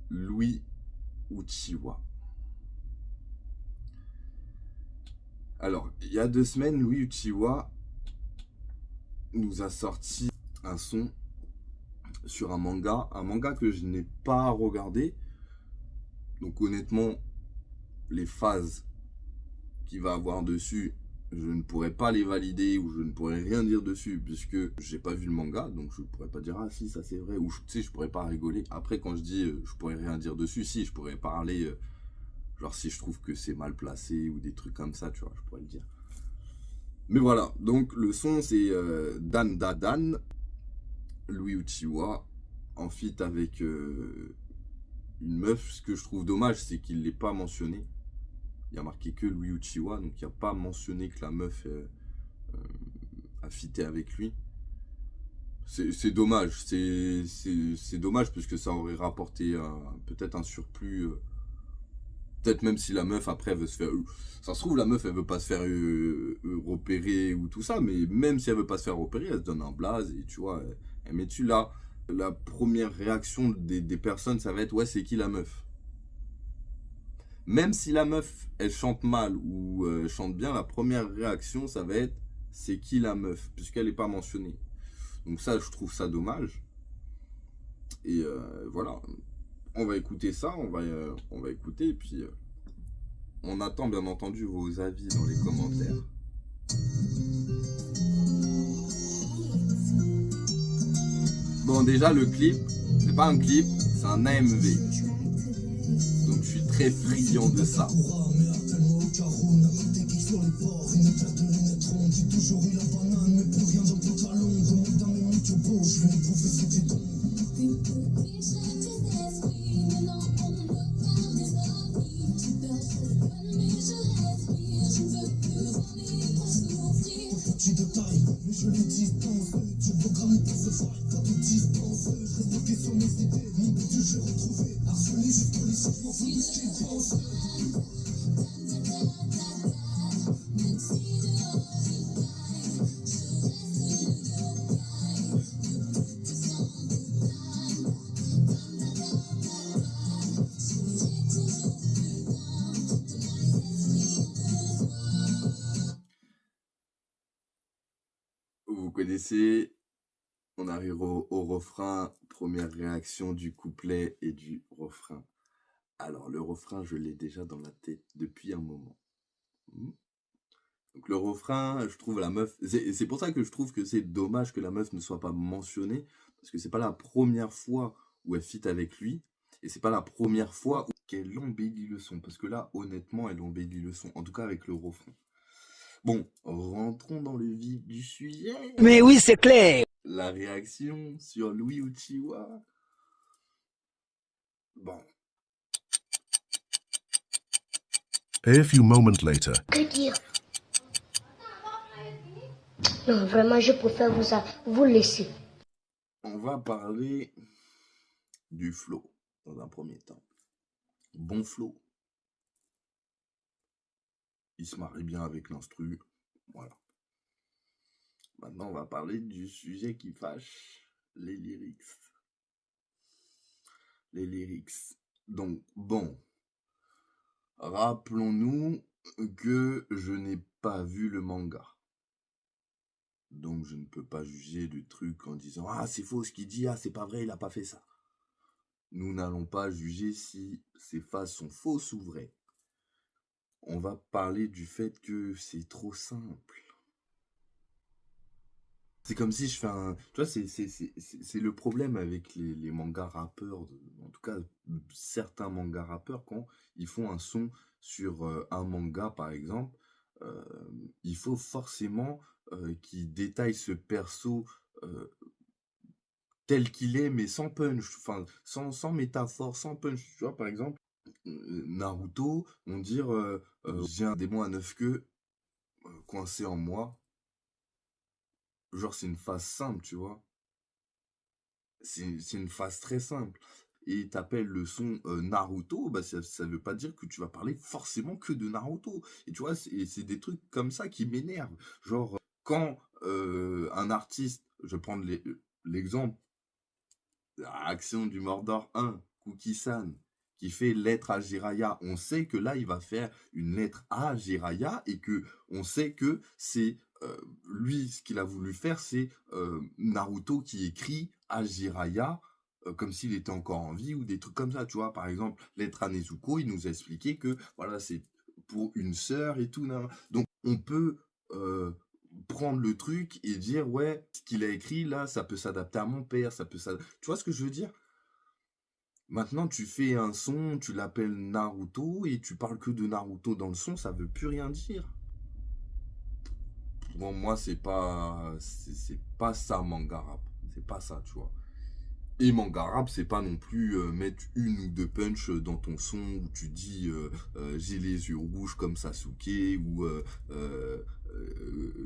Louis Uchiwa. Alors, il y a 2 semaines, Louis Uchiwa nous a sorti un son sur un manga que je n'ai pas regardé. Donc honnêtement, les phases qu'il va avoir dessus, je ne pourrais pas les valider ou je ne pourrais rien dire dessus puisque j'ai pas vu le manga, donc je pourrais pas dire ah si ça c'est vrai, ou tu sais je pourrais pas rigoler. Après quand je dis je pourrais rien dire dessus, si je pourrais parler genre si je trouve que c'est mal placé ou des trucs comme ça, tu vois, je pourrais le dire. Mais voilà, donc le son c'est Dan Da Dan, Louis Uchiwa, en feat avec une meuf. Ce que je trouve dommage, c'est qu'il l'ait pas mentionné. Il y a marqué que Louis Uchiwa, donc il n'y a pas mentionné que la meuf a fité avec lui. C'est dommage, c'est dommage parce que ça aurait rapporté peut-être un surplus. Peut-être même si la meuf après veut se faire. Ça se trouve, la meuf elle veut pas se faire repérer ou tout ça, mais même si elle veut pas se faire repérer, elle se donne un blaze et tu vois, elle met dessus là. La première réaction des personnes, ça va être ouais, c'est qui la meuf? Même si la meuf elle chante mal ou chante bien, la première réaction ça va être c'est qui la meuf? Puisqu'elle n'est pas mentionnée. Donc ça, je trouve ça dommage. Et voilà, on va écouter ça, on va écouter et puis on attend bien entendu vos avis dans les commentaires. Bon, déjà le clip, c'est pas un clip, c'est un AMV. Donc je suis très friand de ça. Vous connaissez, on arrive au refrain, première réaction du couplet et du refrain. Alors le refrain, je l'ai déjà dans la tête depuis un moment. Donc le refrain, je trouve la meuf, c'est pour ça que je trouve que c'est dommage que la meuf ne soit pas mentionnée, parce que c'est pas la première fois où elle fit avec lui, et c'est pas la première fois qu'elle embellit le son, parce que là, honnêtement, elle embellit le son, en tout cas avec le refrain. Bon, rentrons dans le vif du sujet. Mais oui, c'est clair. La réaction sur Louis Uchiwa. Bon. A few moments later. Que dire? Non, vraiment, je préfère vous laisser. On va parler du flow dans un premier temps. Bon flow. Il se marie bien avec l'instru. Voilà. Maintenant, on va parler du sujet qui fâche, les lyrics. Les lyrics. Donc, bon. Rappelons-nous que je n'ai pas vu le manga. Donc, je ne peux pas juger du truc en disant « Ah, c'est faux ce qu'il dit, ah, c'est pas vrai, il n'a pas fait ça. » Nous n'allons pas juger si ces phases sont fausses ou vraies. On va parler du fait que c'est trop simple. C'est comme si je fais un... Tu vois, c'est le problème avec les mangas rappeurs, en tout cas certains mangas rappeurs, quand ils font un son sur un manga par exemple, il faut forcément qu'ils détaillent ce perso tel qu'il est, mais sans punch, enfin, sans métaphore, sans punch. Tu vois, par exemple, Naruto, on dire j'ai un démon à 9 queues coincé en moi. Genre, c'est une phrase simple, tu vois. C'est une phrase très simple. Et t'appelles le son Naruto, bah ça veut pas dire que tu vas parler forcément que de Naruto. Et tu vois, c'est des trucs comme ça qui m'énervent. Genre, quand un artiste, je vais prendre l'exemple, Action du Mordor 1, Kuki-san, qui fait lettre à Jiraiya, on sait que là, il va faire une lettre à Jiraiya et que on sait que c'est lui, ce qu'il a voulu faire, c'est Naruto qui écrit à Jiraiya comme s'il était encore en vie ou des trucs comme ça, tu vois. Par exemple, lettre à Nezuko, il nous a expliqué que voilà, c'est pour une sœur et tout. Donc, on peut euh, prendre le truc et dire ouais, ce qu'il a écrit là, ça peut s'adapter à mon père, ça peut s'adapter. Tu vois ce que je veux dire? Maintenant, tu fais un son, tu l'appelles Naruto et tu parles que de Naruto dans le son, ça veut plus rien dire. Bon, moi, c'est pas ça manga rap. C'est pas ça, tu vois. Et manga rap, c'est pas non plus mettre une ou deux punch dans ton son où tu dis j'ai les yeux rouges comme Sasuke ou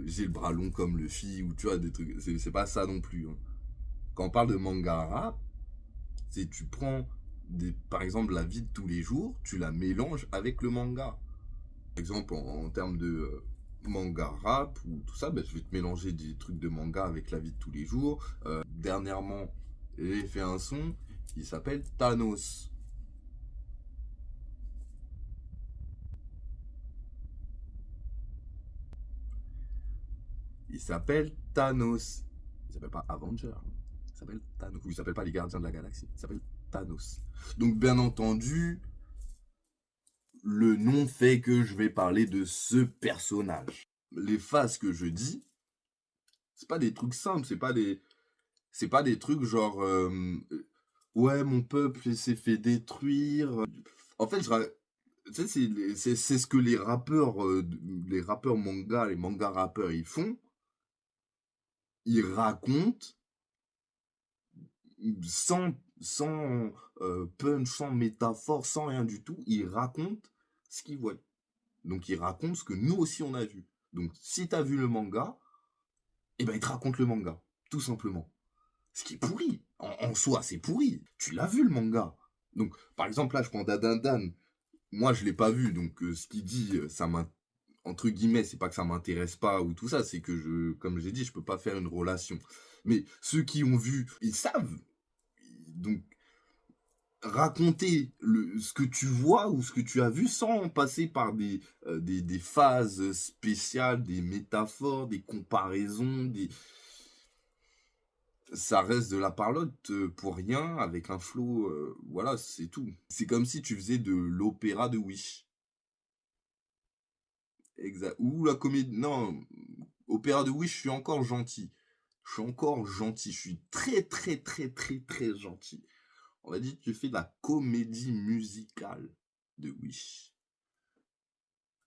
j'ai le bras long comme Luffy ou tu vois des trucs. C'est pas ça non plus, hein. Quand on parle de manga rap, c'est tu prends par exemple la vie de tous les jours, tu la mélanges avec le manga. Par exemple, en termes de manga rap ou tout ça, ben, je vais te mélanger des trucs de manga avec la vie de tous les jours. Dernièrement, j'ai fait un son qui s'appelle Thanos. Il s'appelle Thanos. Il s'appelle pas Avenger. Il s'appelle Thanos. Ou il s'appelle pas les Gardiens de la Galaxie. Il s'appelle Thanos. Donc, bien entendu, le nom fait que je vais parler de ce personnage. Les phases que je dis, c'est pas des trucs simples, c'est pas des trucs genre ouais, mon peuple s'est fait détruire. En fait, tu sais, c'est ce que les rappeurs manga, les manga rappeurs, ils font. Ils racontent sans punch, sans métaphore, sans rien du tout. Ils racontent ce qu'ils voient. Donc, ils racontent ce que nous aussi on a vu. Donc, si t'as vu le manga, eh ben, ils te racontent le manga. Tout simplement. Ce qui est pourri. En soi, c'est pourri. Tu l'as vu le manga. Donc, par exemple, là, je prends Dadandan. Moi, je l'ai pas vu. Donc, ce qu'il dit, ça m'intéresse. Entre guillemets, c'est pas que ça m'intéresse pas ou tout ça, c'est que comme j'ai dit, je peux pas faire une relation. Mais ceux qui ont vu, ils savent. Donc, raconter ce que tu vois ou ce que tu as vu sans passer par des phases spéciales, des métaphores, des comparaisons, ça reste de la parlotte pour rien avec un flow, voilà, c'est tout. C'est comme si tu faisais de l'opéra de Wish. Exact. Ou la comédie. Non, opéra de Wish, je suis encore gentil. Je suis encore gentil. Je suis très, très, très, très, très gentil. On va dire que tu fais de la comédie musicale de Wish.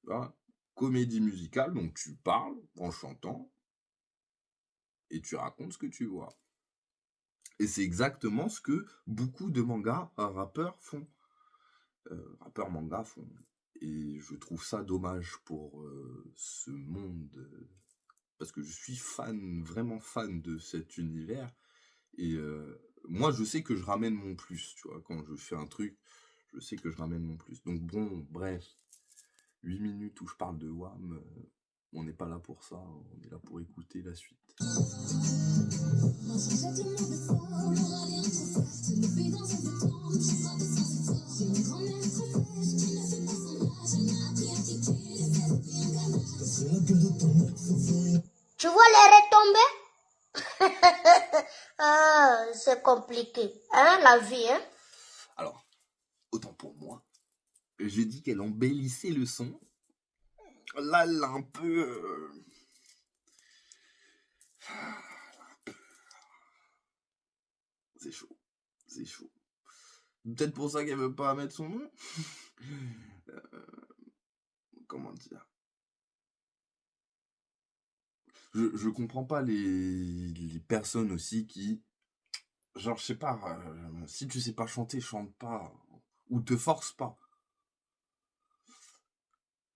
Voilà. Comédie musicale, donc tu parles en chantant et tu racontes ce que tu vois. Et c'est exactement ce que beaucoup de mangas rappeurs font. Rappeurs manga font. Et je trouve ça dommage pour ce monde. Parce que je suis fan, vraiment fan de cet univers. Et moi, je sais que je ramène mon plus, tu vois. Quand je fais un truc, je sais que je ramène mon plus. Donc bon, bref. 8 minutes où je parle de WAM, on n'est pas là pour ça, on est là pour écouter la suite. Tu vois les retombées? Ah, c'est compliqué. Hein, la vie, hein? Alors, autant pour moi, j'ai dit qu'elle embellissait le son. Là, elle a un peu... C'est chaud, c'est chaud. Peut-être pour ça qu'elle veut pas mettre son nom. Comment dire? Je comprends pas les personnes aussi qui genre, je sais pas, si tu sais pas chanter, chante pas. Ou te force pas.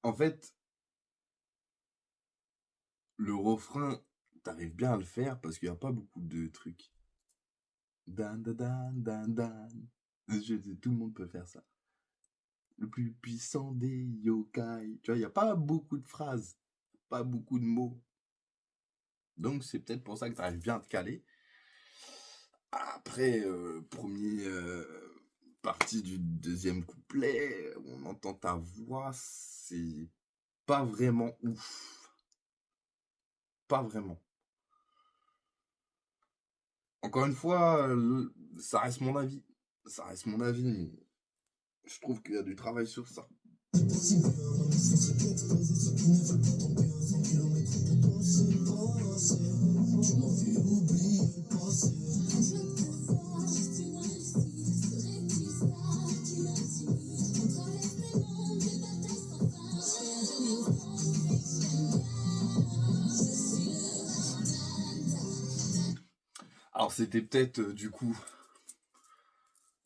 En fait, le refrain, t'arrives bien à le faire parce qu'il y a pas beaucoup de trucs. Dan, dan, dan, dan, dan. Tout le monde peut faire ça. Le plus puissant des yokai. Tu vois, il n'y a pas beaucoup de phrases, pas beaucoup de mots. Donc, c'est peut-être pour ça que tu arrives bien à te caler. Après, premier partie du deuxième couplet, on entend ta voix, c'est pas vraiment ouf. Pas vraiment. Encore une fois, ça reste mon avis. Ça reste mon avis, mais je trouve qu'il y a du travail sur ça. Alors c'était peut-être du coup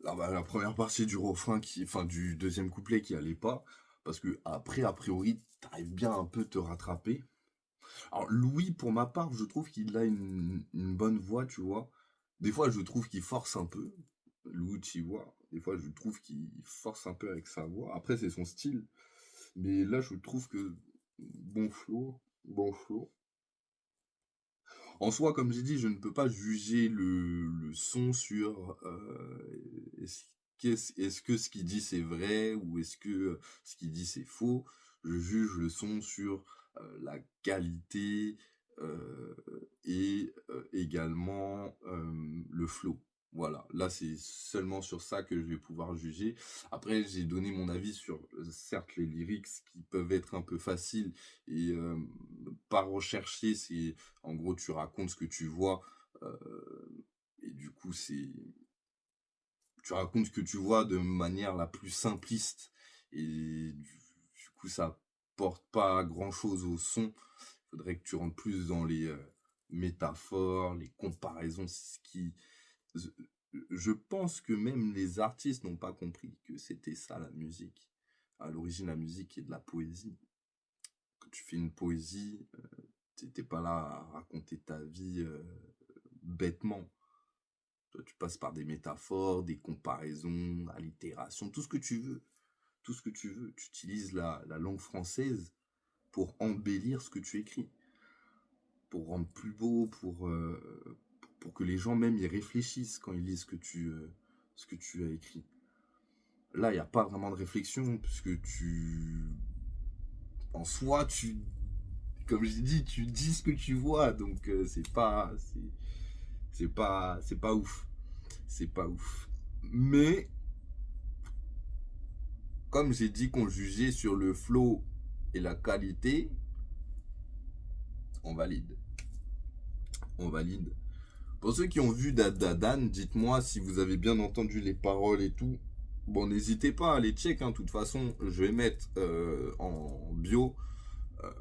la première partie du refrain enfin du deuxième couplet qui allait pas, parce que après a priori t'arrives bien un peu te rattraper. Alors Louis pour ma part je trouve qu'il a une bonne voix, tu vois. Des fois je trouve qu'il force un peu. Louis tu vois. Des fois je trouve qu'il force un peu avec sa voix. Après c'est son style, mais là je trouve que bon flow, bon flow. En soi, comme j'ai dit, je ne peux pas juger le son sur est-ce que ce qu'il dit c'est vrai ou est-ce que ce qu'il dit c'est faux. Je juge le son sur la qualité et également le flow. Voilà, là c'est seulement sur ça que je vais pouvoir juger. Après, j'ai donné mon avis sur certes les lyrics qui peuvent être un peu faciles et pas recherchés. C'est en gros tu racontes ce que tu vois et du coup tu racontes ce que tu vois de manière la plus simpliste et du coup ça porte pas grand chose au son. Il faudrait que tu rentres plus dans les métaphores, les comparaisons, ce qui je pense que même les artistes n'ont pas compris que c'était ça la musique. À l'origine, la musique est de la poésie. Quand tu fais une poésie, t'es pas là à raconter ta vie bêtement. Toi, tu passes par des métaphores, des comparaisons, allitérations, tout ce que tu veux. Tout ce que tu veux. Tu utilises la langue française pour embellir ce que tu écris. Pour rendre plus beau, pour que les gens même y réfléchissent quand ils lisent ce que tu as écrit. Là, il n'y a pas vraiment de réflexion, puisque en soi, comme j'ai dit, tu dis ce que tu vois, donc c'est pas ouf. C'est pas ouf. Mais, comme j'ai dit qu'on jugeait sur le flow et la qualité, on valide. On valide. Pour ceux qui ont vu Dadadan, dites-moi si vous avez bien entendu les paroles et tout. Bon, n'hésitez pas à les check. De toute façon, je vais mettre en bio euh,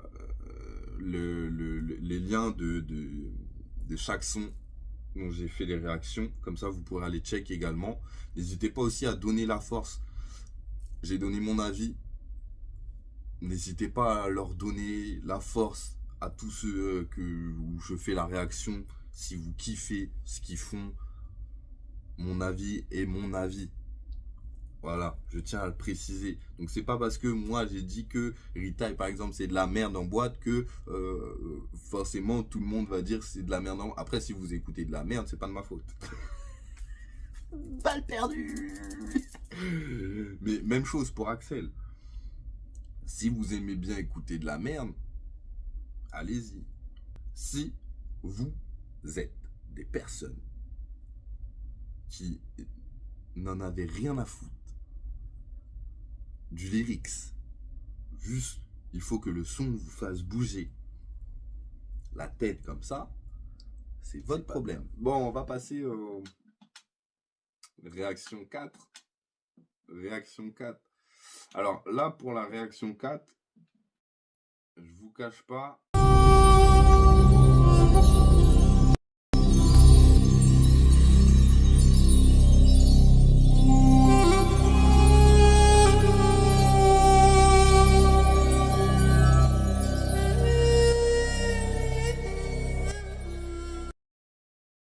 les liens de chaque son dont j'ai fait les réactions. Comme ça, vous pourrez aller check également. N'hésitez pas aussi à donner la force. J'ai donné mon avis. N'hésitez pas à leur donner la force à tous ceux où je fais la réaction. Si vous kiffez ce qu'ils font, mon avis est mon avis. Voilà, je tiens à le préciser. Donc c'est pas parce que moi j'ai dit que Rita par exemple c'est de la merde en boîte que forcément tout le monde va dire que c'est de la merde en boîte. Après si vous écoutez de la merde, c'est pas de ma faute. Balle perdue. Mais même chose pour Axel. Si vous aimez bien écouter de la merde, allez-y. Si vous êtes des personnes qui n'en avez rien à foutre du lyrics, juste il faut que le son vous fasse bouger la tête comme ça, c'est votre problème. Bon, on va passer aux réaction 4. Réaction 4. Alors là, pour la réaction 4, je vous cache pas,